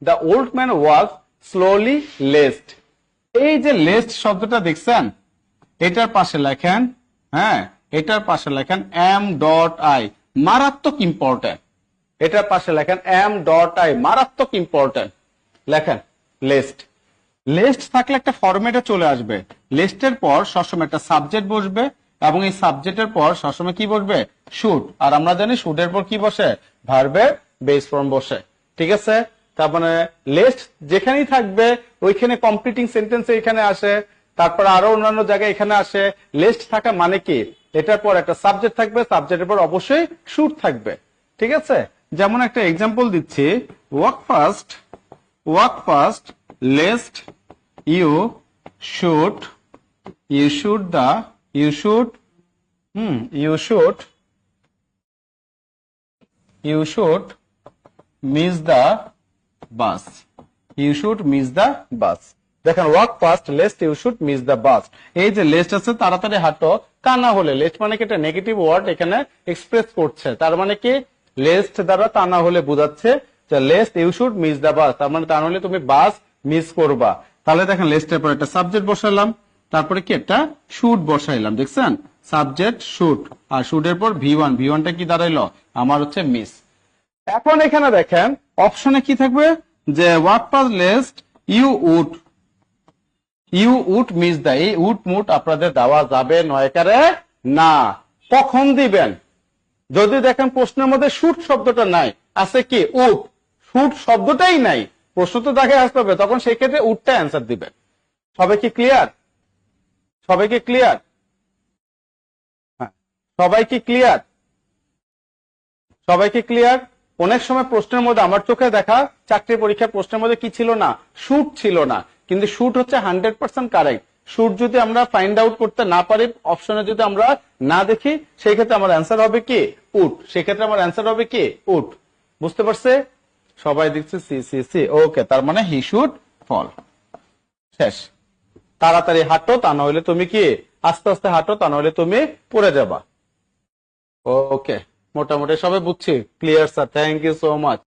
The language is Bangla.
The old man walk slowly lest. এই যে লেস্ট শব্দটা দেখছেন, এটার পাশে লেখেন, হ্যাঁ এটার পাশে লেখেন এম ডট আই, মারাত্মক ইম্পর্টেন্ট। এটার পাশে লেখেন এম ডট আই, মারাত্মক ইম্পর্টেন্ট। লেখেন লেস্ট। লেস্ট থাকলে একটা ফরম্যাটে চলে আসবে। লেস্টের পর সবসময় একটা সাবজেক্ট বসবে এবং এই সাবজেক্টের পর সবসময় কি বসবে? শুড। আর আমরা জানি শুডের পর কি বসে? ভার্বের বেস ফর্ম বসে। ঠিক আছে? তার মানে লেস্ট যেখানেই থাকবে ওইখানে কমপ্লিটিং সেন্টেন্স এখানে আসে, তারপর আরো অন্যান্য জায়গায় এখানে আসে। লেস্ট থাকা মানে কি? এটার পর একটা সাবজেক্ট থাকবে, সাবজেক্টের পর অবশ্যই শুড থাকবে। ঠিক আছে? যেমন একটা এক্সাম্পল দিচ্ছি, walk fast least you should miss the bus. You should miss the bus. দেখেন walk fast lest you should miss the bus. এই যে লেস্ট আছে, তাড়াতাড়ি হাঁটো, তা না হলে, লেস্ট মানে কি একটা নেগেটিভ ওয়ার্ড এখানে এক্সপ্রেস করছে। তার মানে কি লেস্ট দ্বারা তা না হলে বোঝাচ্ছে যে lest you should miss the bus, তার মানে তা না হলে তুমি বাস মিস করবা। তাহলে দেখেন লেস্টের পর একটা সাবজেক্ট বসালাম, তারপরে কি একটা শুড বসাইলাম, দেখছেন সাবজেক্ট শুড, আর শুডের পর ভি1, ভি1টা কি দাঁড়াইলো আমার হচ্ছে মিস। এখন এখানে দেখেন অপশনে কি থাকবে যে walk fast lest you would miss the, এই উড মুড আপনাদের দেওয়া যাবে নয়কারে না। কখন দিবেন? যদি দেখেন প্রশ্নের মধ্যে শুড শব্দটা নাই, আছে কি উড, শুড শব্দটাই নাই, প্রশ্ন তো দেখে আসতে হবে, তখন সেই ক্ষেত্রে উডটা অ্যান্সার দিবেন। সবাই কি ক্লিয়ার? সবাই কি ক্লিয়ার? হ্যাঁ, সবাই কি ক্লিয়ার? সবাই কি ক্লিয়ার? অনেক সময় প্রশ্নের মধ্যে আমার চোখে দেখা চাকরির পরীক্ষার প্রশ্নের মধ্যে কি ছিল না? শুড ছিল না, কিন্তু শুড হচ্ছে 100% কারেক্ট। শুড যদি আমরা ফাইন্ড আউট করতে না পারি, অপশনে যদি আমরা না দেখি, সেই ক্ষেত্রে আমার অ্যান্সার হবে কি উড, সেক্ষেত্রে আমার অ্যান্সার হবে কি উড। বুঝতে পারছে সবাই? দেখছে সি সি সি, ওকে। তার মানে হি শুড ফল। শেষ। তাড়াতাড়ি হাঁটো, তা না হলে তুমি কি আস্তে আস্তে হাঁটো, তা না হলে তুমি পড়ে যাবা। ওকে, মোটামুটি সবাই বুঝছি। Clear sir, thank you so much.